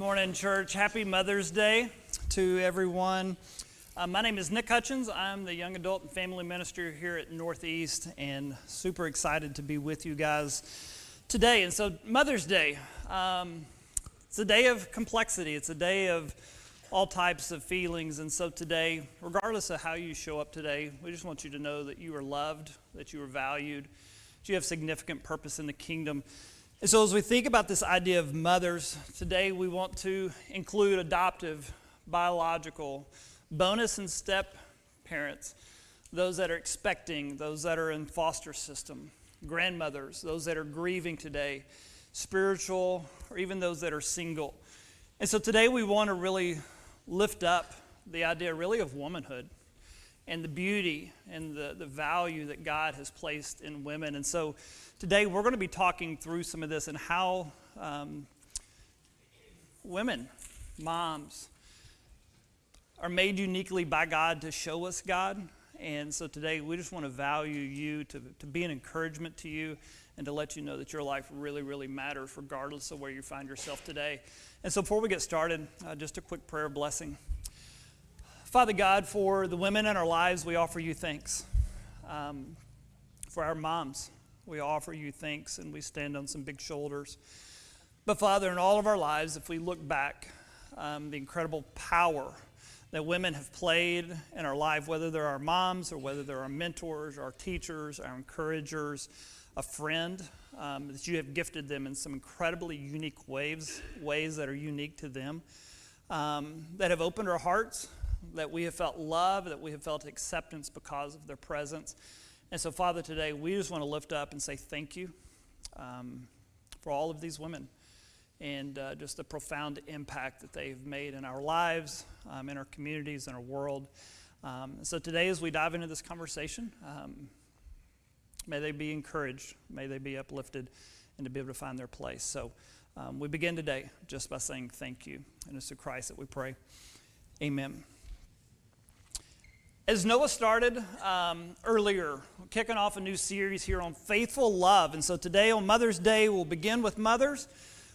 morning, church. Happy Mother's Day to everyone. My name is Nick Hutchens. I'm the young adult and family minister here at Northeast, and super excited to be with you guys today. And so Mother's Day, it's a day of complexity. It's a day of all types of feelings. And so today, regardless of how you show up today, we just want you to know that you are loved, that you are valued, that you have significant purpose in the kingdom. And so as we think about this idea of mothers, today we want to include adoptive, biological, bonus and step parents, those that are expecting, those that are in foster system, grandmothers, those that are grieving today, spiritual, or even those that are single. And so today we want to really lift up the idea really of womanhood and the beauty and the value that God has placed in women. And so today we're going to be talking through some of this and how women, moms, are made uniquely by God to show us God. And so today we just want to value you, to be an encouragement to you, and to let you know that your life really, really matters regardless of where you find yourself today. And so before we get started, just a quick prayer blessing. Father God, for the women in our lives, we offer you thanks. For our moms, we offer you thanks, and we stand on some big shoulders. But Father, in all of our lives, if we look back, the incredible power that women have played in our life, whether they're our moms or whether they're our mentors, our teachers, our encouragers, a friend, that you have gifted them in some incredibly unique ways that are unique to them, that have opened our hearts, that we have felt love, that we have felt acceptance because of their presence. And so, Father, today we just want to lift up and say thank you for all of these women and just the profound impact that they've made in our lives, in our communities, in our world. So today as we dive into this conversation, may they be encouraged, may they be uplifted, and to be able to find their place. So we begin today just by saying thank you. And it's to Christ that we pray. Amen. As Noah started earlier, we're kicking off a new series here on faithful love. And so today on Mother's Day, we'll begin with mothers.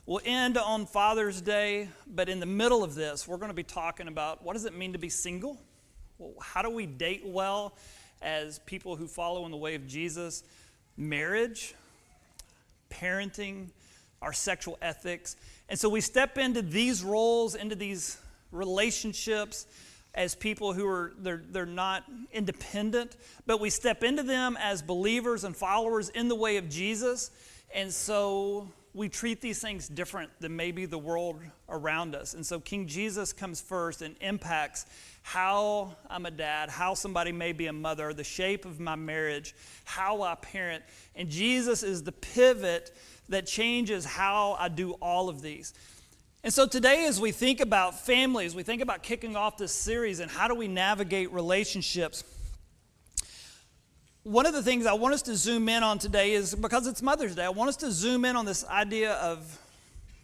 We'll end on Father's Day. But in the middle of this, we're going to be talking about what does it mean to be single? Well, how do we date well as people who follow in the way of Jesus? Marriage, parenting, our sexual ethics. And so we step into these roles, into these relationships as people who are, they're not independent, but we step into them as believers and followers in the way of Jesus. And so we treat these things different than maybe the world around us. And so King Jesus comes first and impacts how I'm a dad, how somebody may be a mother, the shape of my marriage, how I parent. And Jesus is the pivot that changes how I do all of these. And so today as we think about families, we think about kicking off this series and how do we navigate relationships. One of the things I want us to zoom in on today is, because it's Mother's Day, I want us to zoom in on this idea of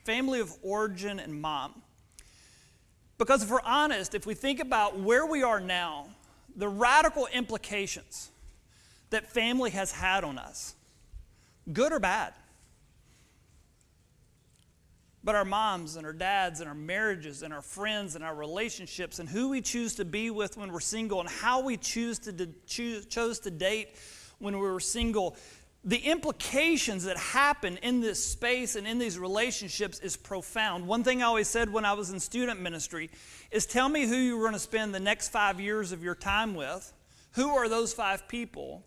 family of origin and mom. Because if we're honest, if we think about where we are now, the radical implications that family has had on us, good or bad. But our moms and our dads and our marriages and our friends and our relationships and who we choose to be with when we're single and how we chose to date when we were single, the implications that happen in this space and in these relationships is profound. One thing I always said when I was in student ministry is, tell me who you're going to spend the next 5 years of your time with. Who are those 5 people?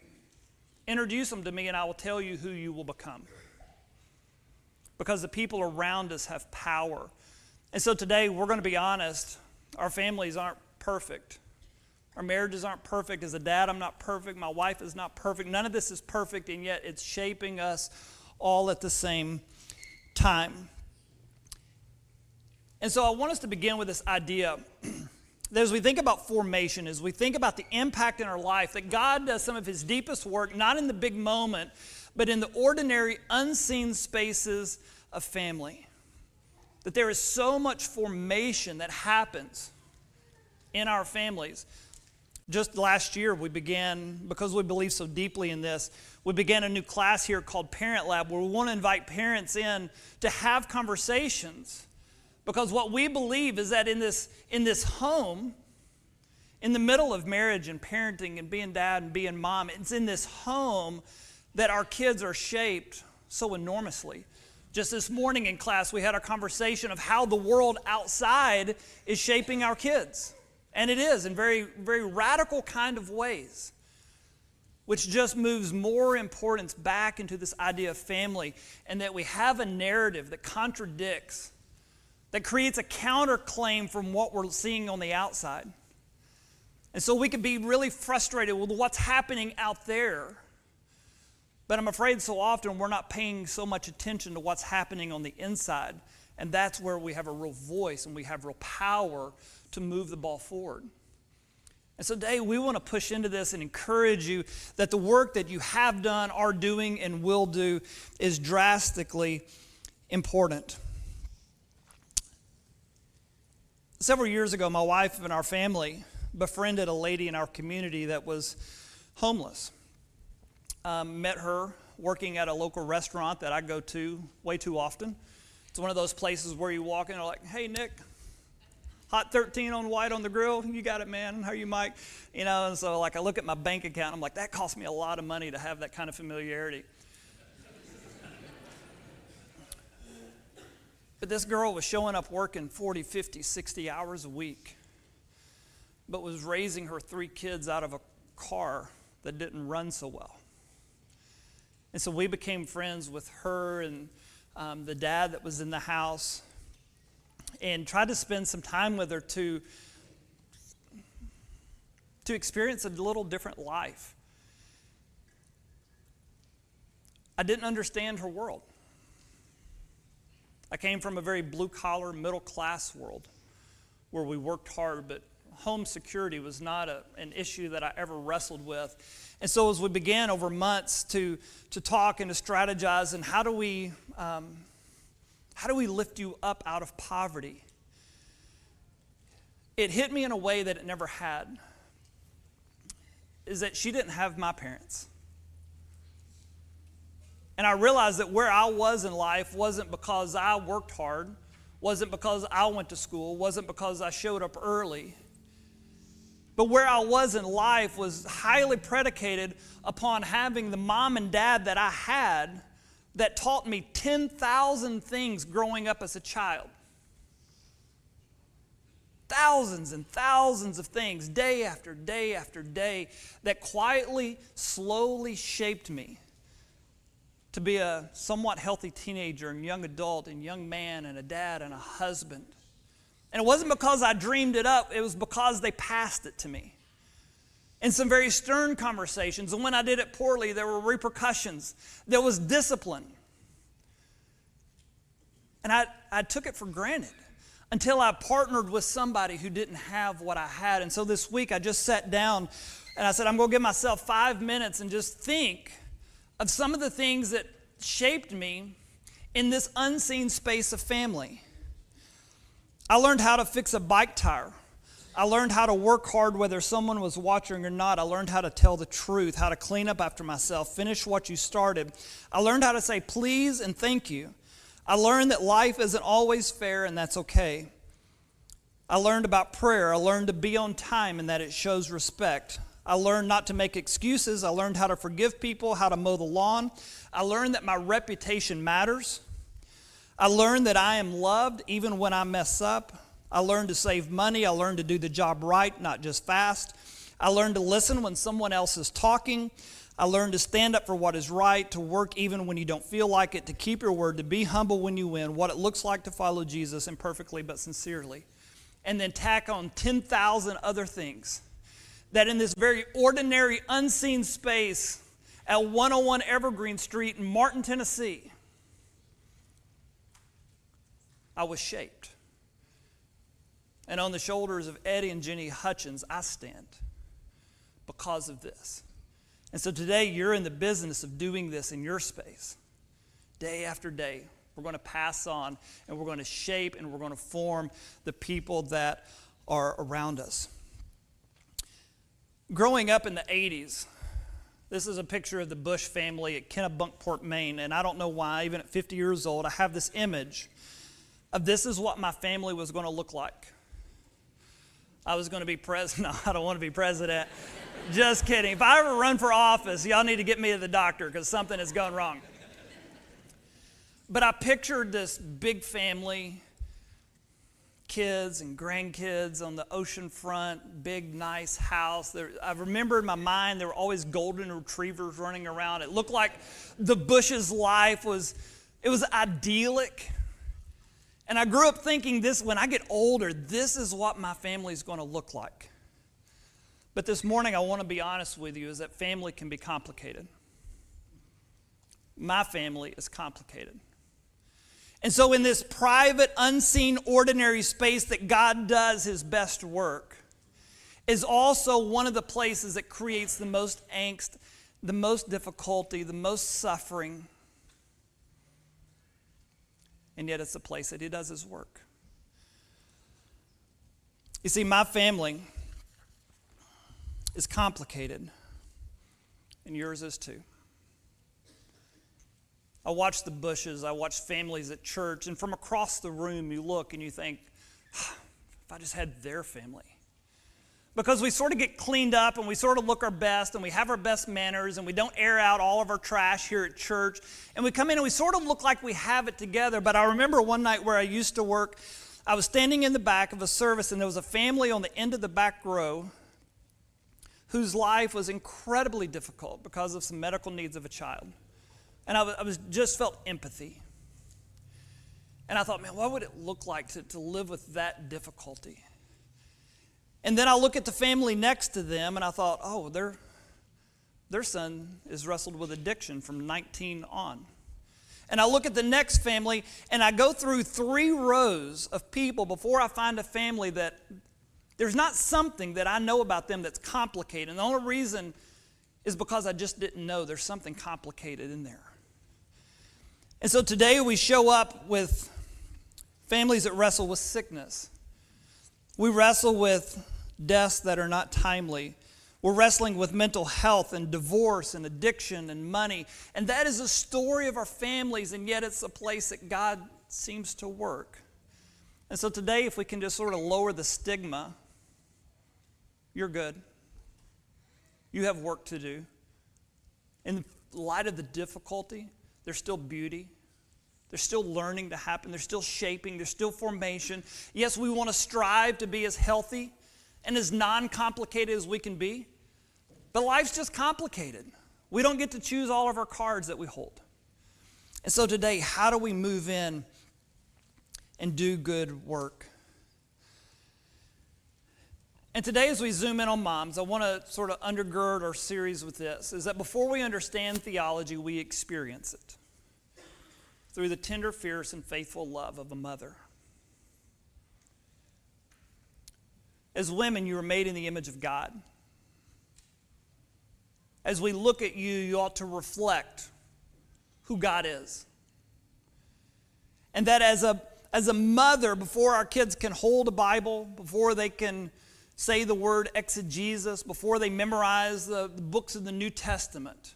Introduce them to me and I will tell you who you will become. Because the people around us have power. And so today, we're going to be honest, our families aren't perfect. Our marriages aren't perfect. As a dad, I'm not perfect. My wife is not perfect. None of this is perfect, and yet it's shaping us all at the same time. And so I want us to begin with this idea that as we think about formation, as we think about the impact in our life, that God does some of his deepest work, not in the big moment, but in the ordinary, unseen spaces of family. That there is so much formation that happens in our families. Just last year, we began, because we believe so deeply in this, we began a new class here called Parent Lab, where we want to invite parents in to have conversations Because what we believe is that in this home, in the middle of marriage and parenting and being dad and being mom, it's in this home that our kids are shaped so enormously. Just this morning in class, we had a conversation of how the world outside is shaping our kids. And it is in very, very radical kind of ways, which just moves more importance back into this idea of family, and that we have a narrative that contradicts, that creates a counterclaim from what we're seeing on the outside. And so we can be really frustrated with what's happening out there. But I'm afraid so often we're not paying so much attention to what's happening on the inside. And that's where we have a real voice and we have real power to move the ball forward. And so today we want to push into this and encourage you that the work that you have done, are doing, and will do is drastically important. Several years ago, my wife and our family befriended a lady in our community that was homeless. Met her working at a local restaurant that I go to way too often. It's one of those places where you walk in and are like, hey, Nick, hot 13 on white on the grill. You got it, man. How are you, Mike? And so I look at my bank account. I'm like, that cost me a lot of money to have that kind of familiarity. But this girl was showing up working 40, 50, 60 hours a week, but was raising her 3 kids out of a car that didn't run so well. And so we became friends with her and the dad that was in the house, and tried to spend some time with her to experience a little different life. I didn't understand her world. I came from a very blue-collar, middle-class world where we worked hard, but home security was not an issue that I ever wrestled with. And so as we began over months to talk and to strategize, and how do we lift you up out of poverty, it hit me in a way that it never had, is that she didn't have my parents. And I realized that where I was in life wasn't because I worked hard, wasn't because I went to school, wasn't because I showed up early. But where I was in life was highly predicated upon having the mom and dad that I had that taught me 10,000 things growing up as a child. Thousands and thousands of things, day after day after day, that quietly, slowly shaped me to be a somewhat healthy teenager and young adult and young man and a dad and a husband. And it wasn't because I dreamed it up, it was because they passed it to me. In some very stern conversations, and when I did it poorly, there were repercussions. There was discipline. And I took it for granted until I partnered with somebody who didn't have what I had. And so this week I just sat down and I said, I'm going to give myself 5 minutes and just think of some of the things that shaped me in this unseen space of family. I learned how to fix a bike tire. I learned how to work hard whether someone was watching or not. I learned how to tell the truth, how to clean up after myself, finish what you started. I learned how to say please and thank you. I learned that life isn't always fair, and that's okay. I learned about prayer. I learned to be on time and that it shows respect. I learned not to make excuses. I learned how to forgive people, how to mow the lawn. I learned that my reputation matters. I learned that I am loved even when I mess up. I learned to save money. I learned to do the job right, not just fast. I learned to listen when someone else is talking. I learned to stand up for what is right, to work even when you don't feel like it, to keep your word, to be humble when you win, what it looks like to follow Jesus imperfectly but sincerely. And then tack on 10,000 other things that in this very ordinary, unseen space at 101 Evergreen Street in Martin, Tennessee, I was shaped. And on the shoulders of Eddie and Jenny Hutchens, I stand because of this. And so today, you're in the business of doing this in your space. Day after day, we're going to pass on, and we're going to shape, and we're going to form the people that are around us. Growing up in the 80s, this is a picture of the Bush family at Kennebunkport, Maine, and I don't know why, even at 50 years old, I have this image of this is what my family was going to look like. I was going to be president. No, I don't want to be president. Just kidding. If I ever run for office, y'all need to get me to the doctor because something has gone wrong. But I pictured this big family, kids and grandkids on the ocean front, big, nice house. I remember in my mind there were always golden retrievers running around. It looked like the Bush's life was idyllic. And I grew up thinking this, when I get older, this is what my family is going to look like. But this morning I want to be honest with you, is that family can be complicated. My family is complicated. And so in this private, unseen, ordinary space that God does his best work is also one of the places that creates the most angst, the most difficulty, the most suffering. And yet it's a place that he does his work. You see, my family is complicated, and yours is too. I watch the Bushes, I watch families at church, and from across the room you look and you think, if I just had their family. Because we sort of get cleaned up and we sort of look our best and we have our best manners and we don't air out all of our trash here at church. And we come in and we sort of look like we have it together. But I remember one night where I used to work, I was standing in the back of a service and there was a family on the end of the back row whose life was incredibly difficult because of some medical needs of a child. And I just felt empathy. And I thought, man, what would it look like to live with that difficulty? And then I look at the family next to them, and I thought, oh, their son is wrestled with addiction from 19 on. And I look at the next family, and I go through 3 rows of people before I find a family that there's not something that I know about them that's complicated. And the only reason is because I just didn't know there's something complicated in there. And so today we show up with families that wrestle with sickness. We wrestle with deaths that are not timely. We're wrestling with mental health and divorce and addiction and money. And that is a story of our families, and yet it's a place that God seems to work. And so today, if we can just sort of lower the stigma, you're good. You have work to do. In light of the difficulty, there's still beauty. There's still learning to happen. There's still shaping. There's still formation. Yes, we want to strive to be as healthy and as non-complicated as we can be. But life's just complicated. We don't get to choose all of our cards that we hold. And so today, how do we move in and do good work? And today, as we zoom in on moms, I want to sort of undergird our series with this, is that before we understand theology, we experience it through the tender, fierce, and faithful love of a mother. As women, you are made in the image of God. As we look at you, you ought to reflect who God is. And that as a mother, before our kids can hold a Bible, before they can say the word exegesis, before they memorize the books of the New Testament,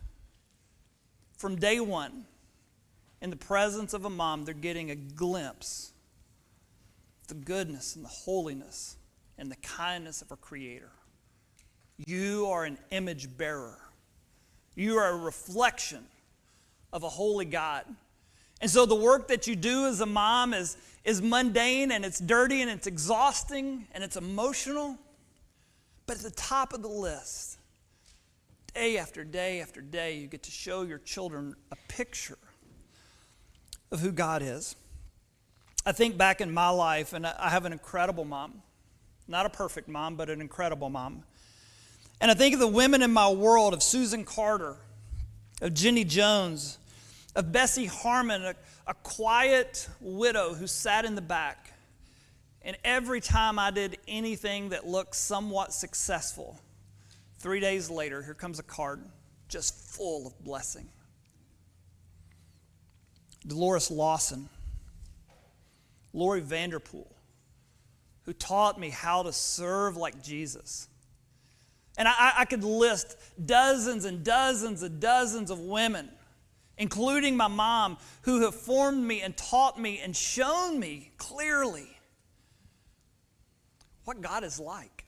from day one, in the presence of a mom, they're getting a glimpse of the goodness and the holiness and the kindness of our Creator. You are an image bearer. You are a reflection of a holy God. And so the work that you do as a mom is mundane, and it's dirty, and it's exhausting, and it's emotional. But at the top of the list, day after day after day, you get to show your children a picture of who God is. I think back in my life, and I have an incredible mom. Not a perfect mom, but an incredible mom. And I think of the women in my world, of Susan Carter, of Jenny Jones, of Bessie Harmon, a quiet widow who sat in the back. And every time I did anything that looked somewhat successful, 3 days later, here comes a card just full of blessing. Dolores Lawson, Lori Vanderpool, who taught me how to serve like Jesus. And I could list dozens and dozens and dozens of women including my mom, who have formed me and taught me and shown me clearly what God is like.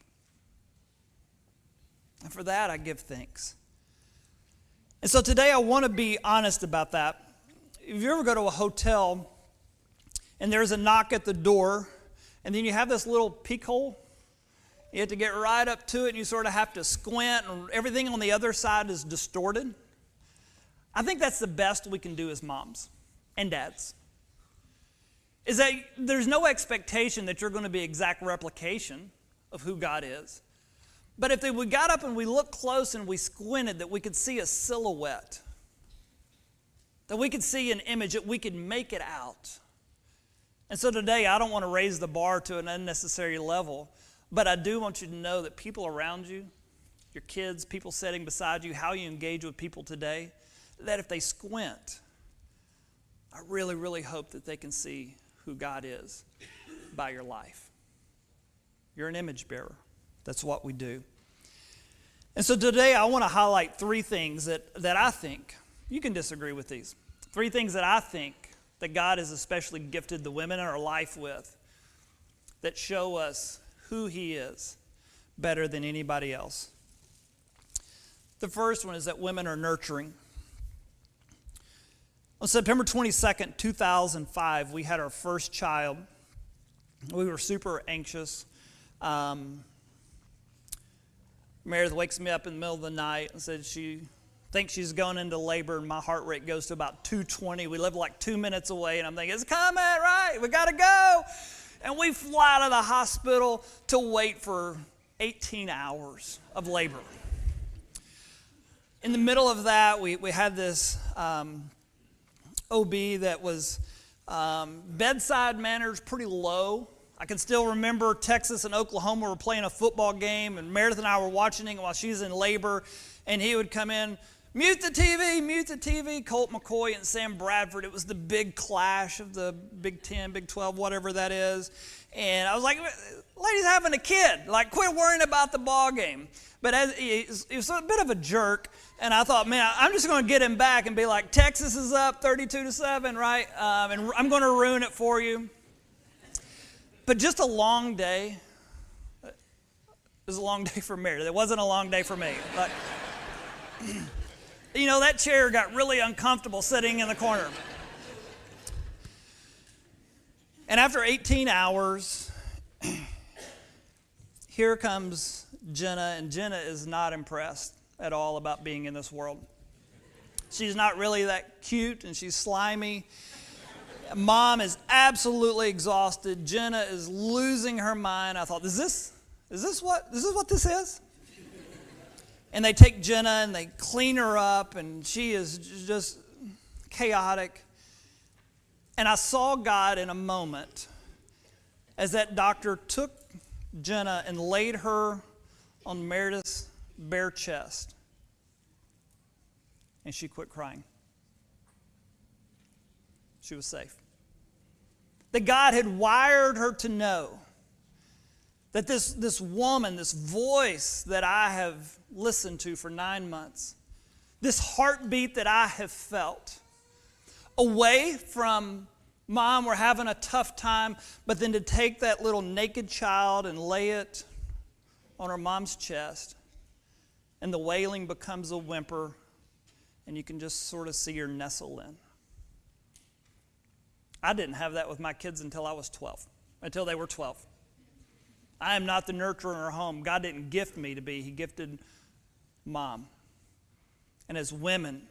And for that, I give thanks. And so today I want to be honest about that. If you ever go to a hotel and there's a knock at the door, and then you have this little peek hole, you have to get right up to it, and you sort of have to squint, and everything on the other side is distorted. I think that's the best we can do as moms and dads, is that there's no expectation that you're going to be exact replication of who God is. But if we got up and we looked close and we squinted, that we could see a silhouette, that we could see an image, that we could make it out. And so today, I don't want to raise the bar to an unnecessary level, but I do want you to know that people around you, your kids, people sitting beside you, how you engage with people today, that if they squint, I really, really hope that they can see who God is by your life. You're an image bearer. That's what we do. And so today I want to highlight three things that I think, you can disagree with these, three things that I think that God has especially gifted the women in our life with that show us who He is better than anybody else. The first one is that women are nurturing. On September 22nd, 2005, we had our first child. We were super anxious. Meredith wakes me up in the middle of the night and said she thinks she's going into labor, and my heart rate goes to about 220. We live like 2 minutes away, and I'm thinking, it's coming, right? We got to go. And we fly to the hospital to wait for 18 hours of labor. In the middle of that, we had this OB that was bedside manners pretty low. I can still remember Texas and Oklahoma were playing a football game, and Meredith and I were watching it while she's in labor, and he would come in, mute the TV, Colt McCoy and Sam Bradford. It was the big clash of the Big 10, Big 12, whatever that is. And I was like, lady's having a kid. Like, quit worrying about the ball game. But he was a bit of a jerk, and I thought, man, I'm just going to get him back and be like, Texas is up 32-7, right? And I'm going to ruin it for you. But just a long day. It was a long day for Meredith. It wasn't a long day for me. But, you know, that chair got really uncomfortable sitting in the corner. And after 18 hours, here comes Jenna, and Jenna is not impressed at all about being in this world. She's not really that cute, and she's slimy. Mom is absolutely exhausted. Jenna is losing her mind. I thought, is this what this is? And they take Jenna and they clean her up, and she is just chaotic. And I saw God in a moment as that doctor took Jenna and laid her on Meredith's bare chest. And she quit crying. She was safe. That God had wired her to know that this woman, this voice that I have listened to for 9 months, this heartbeat that I have felt, away from Mom, we're having a tough time, but then to take that little naked child and lay it on her mom's chest, and the wailing becomes a whimper, and you can just sort of see her nestle in. I didn't have that with my kids until I was 12, until they were 12. I am not the nurturer in our home. God didn't gift me to be. He gifted Mom. And as women,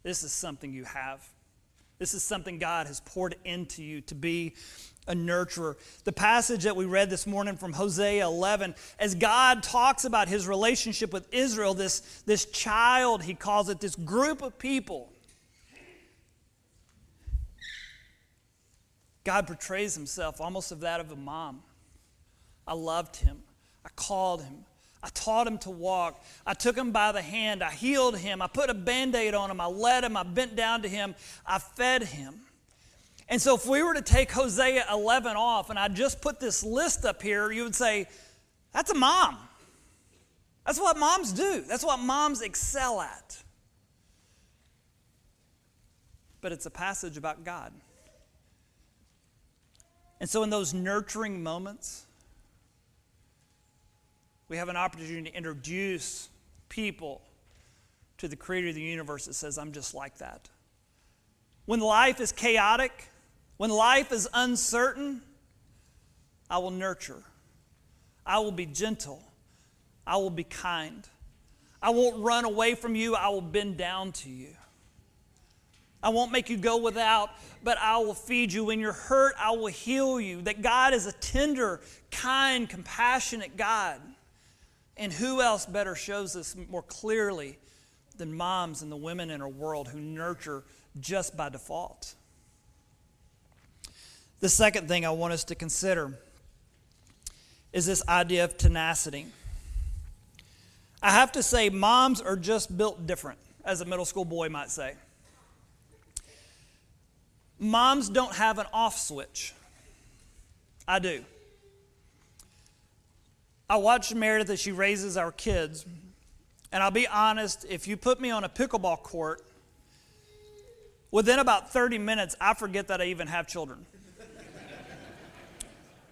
this is something you have. This is something God has poured into you to be a nurturer. The passage that we read this morning from Hosea 11, as God talks about his relationship with Israel, this child, he calls it, this group of people, God portrays himself almost of that of a mom. I loved him. I called him. I taught him to walk. I took him by the hand. I healed him. I put a Band-Aid on him. I led him. I bent down to him. I fed him. And so if we were to take Hosea 11 off and I just put this list up here, you would say, that's a mom. That's what moms do. That's what moms excel at. but it's a passage about God. And so in those nurturing moments, we have an opportunity to introduce people to the creator of the universe that says, I'm just like that. When life is chaotic, when life is uncertain, I will nurture. I will be gentle. I will be kind. I won't run away from you. I will bend down to you. I won't make you go without, but I will feed you. When you're hurt, I will heal you. That God is a tender, kind, compassionate God. And who else better shows this more clearly than moms and the women in our world who nurture just by default? The second thing I want us to consider is this idea of tenacity. I have to say, moms are just built different, as a middle school boy might say. Moms don't have an off switch. I do. I watch Meredith as she raises our kids, and I'll be honest, if you put me on a pickleball court, within about 30 minutes, I forget that I even have children.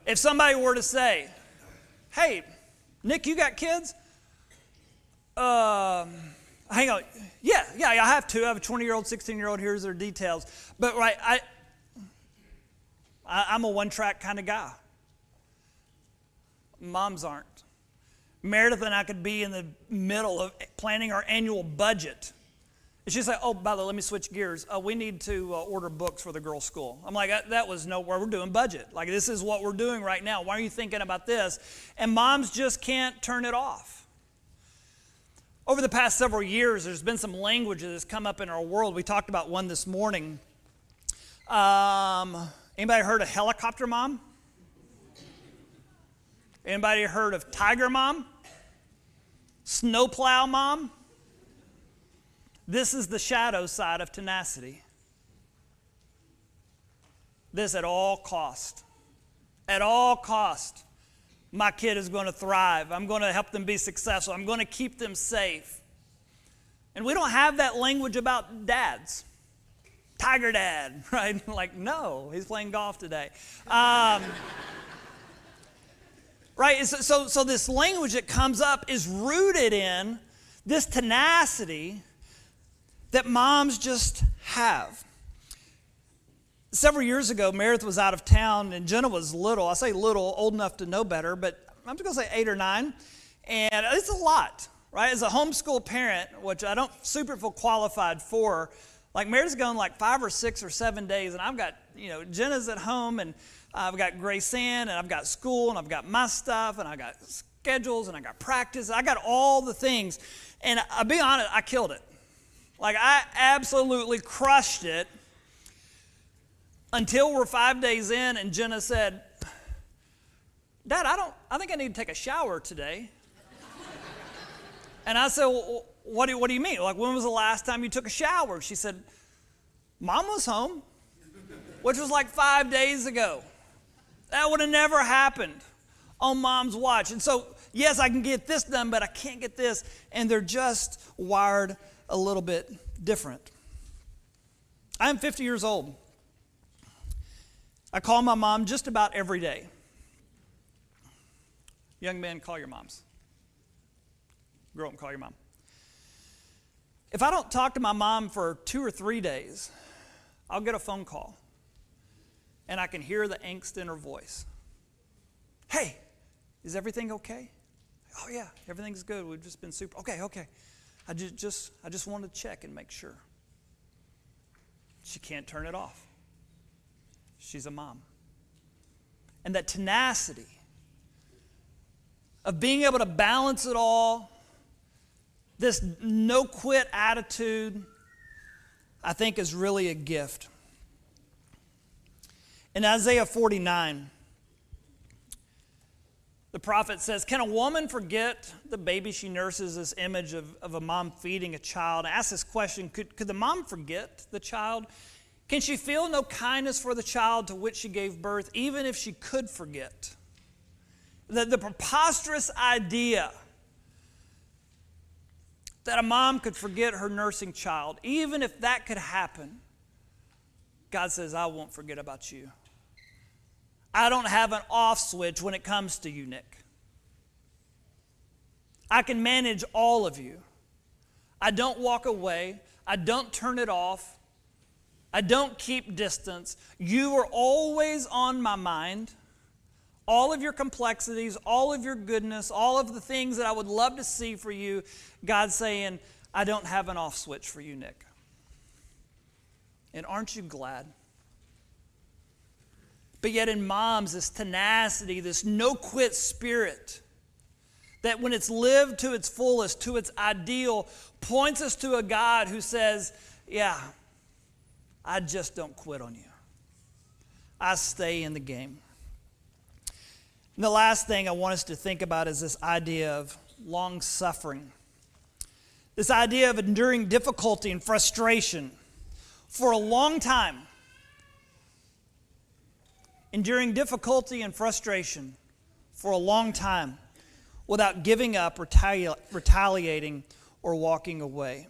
If somebody were to say, hey, Nick, you got kids? Hang on. Yeah, I have two. I have a 20-year-old, 16-year-old. Here's their details. But right, I'm a one-track kind of guy. Moms aren't. Meredith and I could be in the middle of planning our annual budget. And she'd say, oh, by the way, let me switch gears. We need to order books for the girls' school. I'm like, that was nowhere. We're doing budget. Like, this is what we're doing right now. Why are you thinking about this? And moms just can't turn it off. Over the past several years, there's been some language that has come up in our world. We talked about one this morning. Anybody heard of helicopter mom? Anybody heard of tiger mom? Snowplow mom? This is the shadow side of tenacity. This at all cost. At all cost. My kid is going to thrive. I'm going to help them be successful. I'm going to keep them safe. And we don't have that language about dads. Tiger dad, right? Like, no, he's playing golf today. Right? So this language that comes up is rooted in this tenacity that moms just have. Several years ago, Meredith was out of town, and Jenna was little. I say little, old enough to know better, but I'm just going to say 8 or 9. And it's a lot, right? As a homeschool parent, which I don't super feel qualified for, like Meredith's going like 5 or 6 or 7 days, and I've got, Jenna's at home, and I've got Grace Ann, and I've got school, and I've got my stuff, and I've got schedules, and I got practice. I got all the things. And I'll be honest, I killed it. Like, I absolutely crushed it until we're 5 days in, and Jenna said, Dad, I think I need to take a shower today. And I said, well, what do you mean? Like, when was the last time you took a shower? She said, Mom was home, which was like 5 days ago. That would have never happened on Mom's watch. And so, yes, I can get this done, but I can't get this. And they're just wired a little bit different. I'm 50 years old. I call my mom just about every day. Young men, call your moms. Grow up and call your mom. If I don't talk to my mom for 2 or 3 days, I'll get a phone call, and I can hear the angst in her voice. Hey, is everything okay? Oh yeah, everything's good. We've just been super. Okay. I just wanted to check and make sure. She can't turn it off. She's a mom. And that tenacity of being able to balance it all, this no-quit attitude, I think is really a gift. In Isaiah 49, the prophet says, can a woman forget the baby she nurses? This image of a mom feeding a child. I ask this question, could the mom forget the child? Can she feel no kindness for the child to which she gave birth, even if she could forget? The preposterous idea that a mom could forget her nursing child, even if that could happen, God says, I won't forget about you. I don't have an off switch when it comes to you, Nick. I can manage all of you. I don't walk away. I don't turn it off. I don't keep distance. You are always on my mind. All of your complexities, all of your goodness, all of the things that I would love to see for you, God's saying, I don't have an off switch for you, Nick. And aren't you glad? But yet in moms, this tenacity, this no-quit spirit, that when it's lived to its fullest, to its ideal, points us to a God who says, yeah, I just don't quit on you. I stay in the game. And the last thing I want us to think about is this idea of long suffering. This idea of enduring difficulty and frustration for a long time. Enduring difficulty and frustration for a long time without giving up, retaliating, or walking away.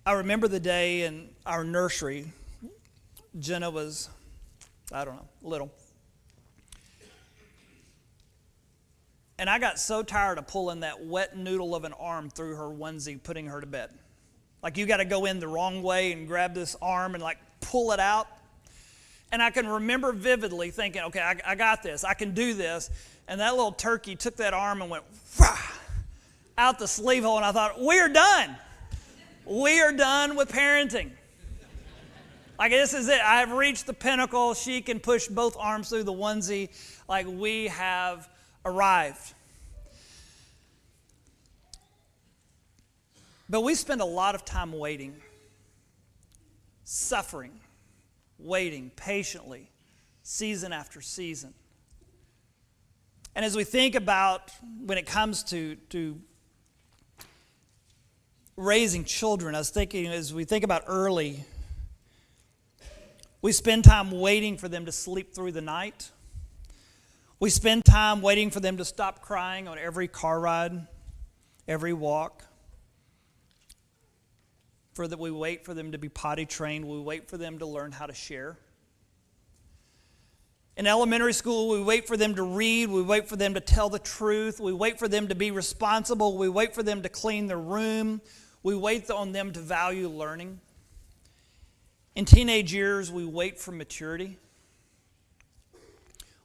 I remember the day in our nursery. Jenna was, little. And I got so tired of pulling that wet noodle of an arm through her onesie, putting her to bed. Like, you got to go in the wrong way and grab this arm and pull it out. And I can remember vividly thinking, okay, I got this. I can do this. And that little turkey took that arm and went out the sleeve hole. And I thought, we're done. We are done with parenting. This is it. I have reached the pinnacle. She can push both arms through the onesie. We have arrived. But we spend a lot of time waiting, suffering, waiting patiently, season after season. And as we think about when it comes to raising children, I was thinking as we think about early, we spend time waiting for them to sleep through the night. We spend time waiting for them to stop crying on every car ride, every walk. We wait for them to be potty trained. We wait for them to learn how to share. In elementary school, we wait for them to read. We wait for them to tell the truth. We wait for them to be responsible. We wait for them to clean their room. We wait on them to value learning. In teenage years, we wait for maturity.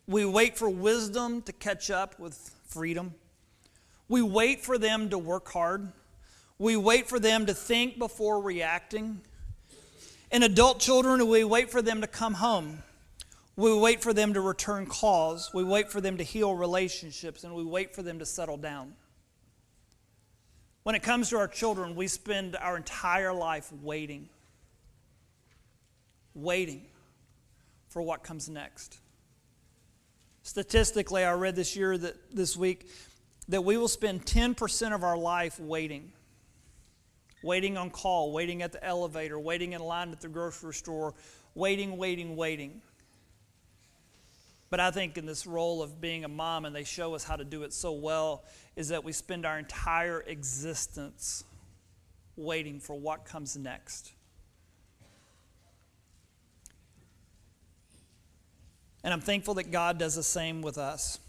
We wait for wisdom to catch up with freedom. We wait for them to work hard. We wait for them to think before reacting. In adult children, we wait for them to come home. We wait for them to return calls. We wait for them to heal relationships, and we wait for them to settle down. When it comes to our children, we spend our entire life waiting for what comes next. Statistically, I read this week, that we will spend 10% of our life waiting on call, waiting at the elevator, waiting in line at the grocery store, waiting. But I think in this role of being a mom, and they show us how to do it so well, is that we spend our entire existence waiting for what comes next. And I'm thankful that God does the same with us.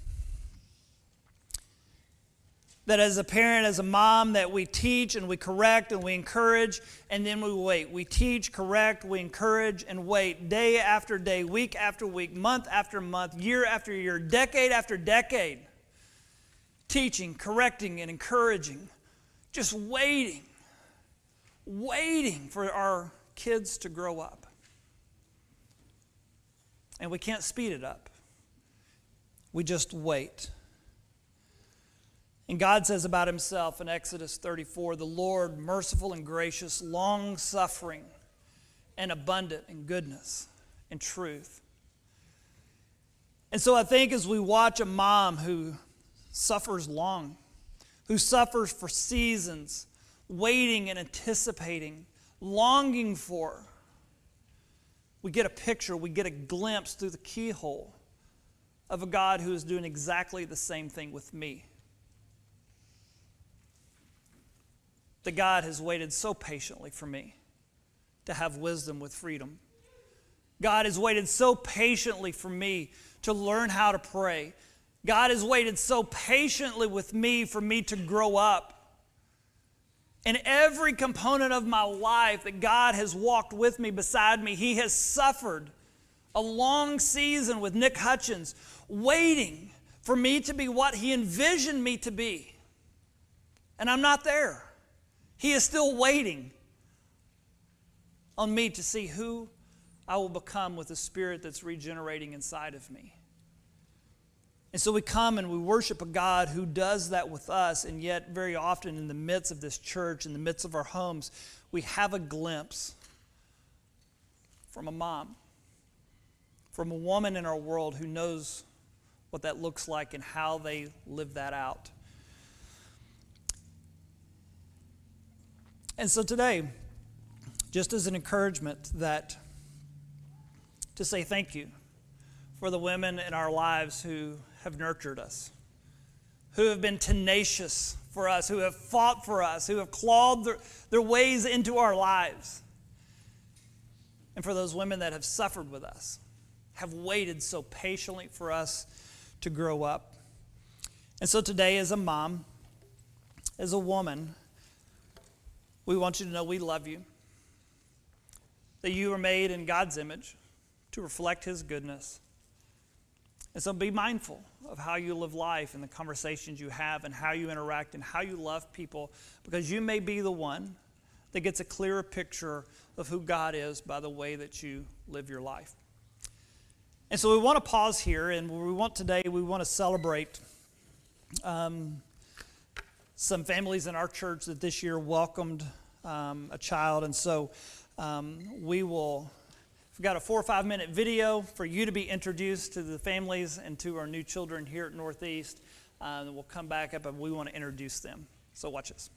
That as a parent, as a mom, that we teach and we correct and we encourage, and then we wait. We teach, correct, we encourage, and wait day after day, week after week, month after month, year after year, decade after decade. Teaching, correcting, and encouraging. Just waiting for our kids to grow up. And we can't speed it up. We just wait. And God says about himself in Exodus 34, the Lord, merciful and gracious, long-suffering and abundant in goodness and truth. And so I think as we watch a mom who suffers long, who suffers for seasons, waiting and anticipating, longing for, we get a picture, we get a glimpse through the keyhole of a God who is doing exactly the same thing with me. That God has waited so patiently for me. to have wisdom with freedom. God has waited so patiently for me to learn how to pray. God has waited so patiently with me for me to grow up. In every component of my life that God has walked with me, beside me, He has suffered a long season with Nick Hutchens, waiting for me to be what He envisioned me to be. And I'm not there. He is still waiting on me to see who I will become with the Spirit that's regenerating inside of me. And so we come and we worship a God who does that with us, and yet very often in the midst of this church, in the midst of our homes, we have a glimpse from a mom, from a woman in our world who knows what that looks like and how they live that out. And so today, just as an encouragement, that to say thank you for the women in our lives who have nurtured us, who have been tenacious for us, who have fought for us, who have clawed their ways into our lives. And for those women that have suffered with us, have waited so patiently for us to grow up. And so today, as a mom, as a woman, we want you to know we love you, that you are made in God's image to reflect His goodness. And so be mindful of how you live life and the conversations you have and how you interact and how you love people, because you may be the one that gets a clearer picture of who God is by the way that you live your life. And so we want to pause here, and we want to celebrate some families in our church that this year welcomed a child. And so we've got a 4 or 5 minute video for you to be introduced to the families and to our new children here at Northeast. We'll come back up and we want to introduce them. So watch this.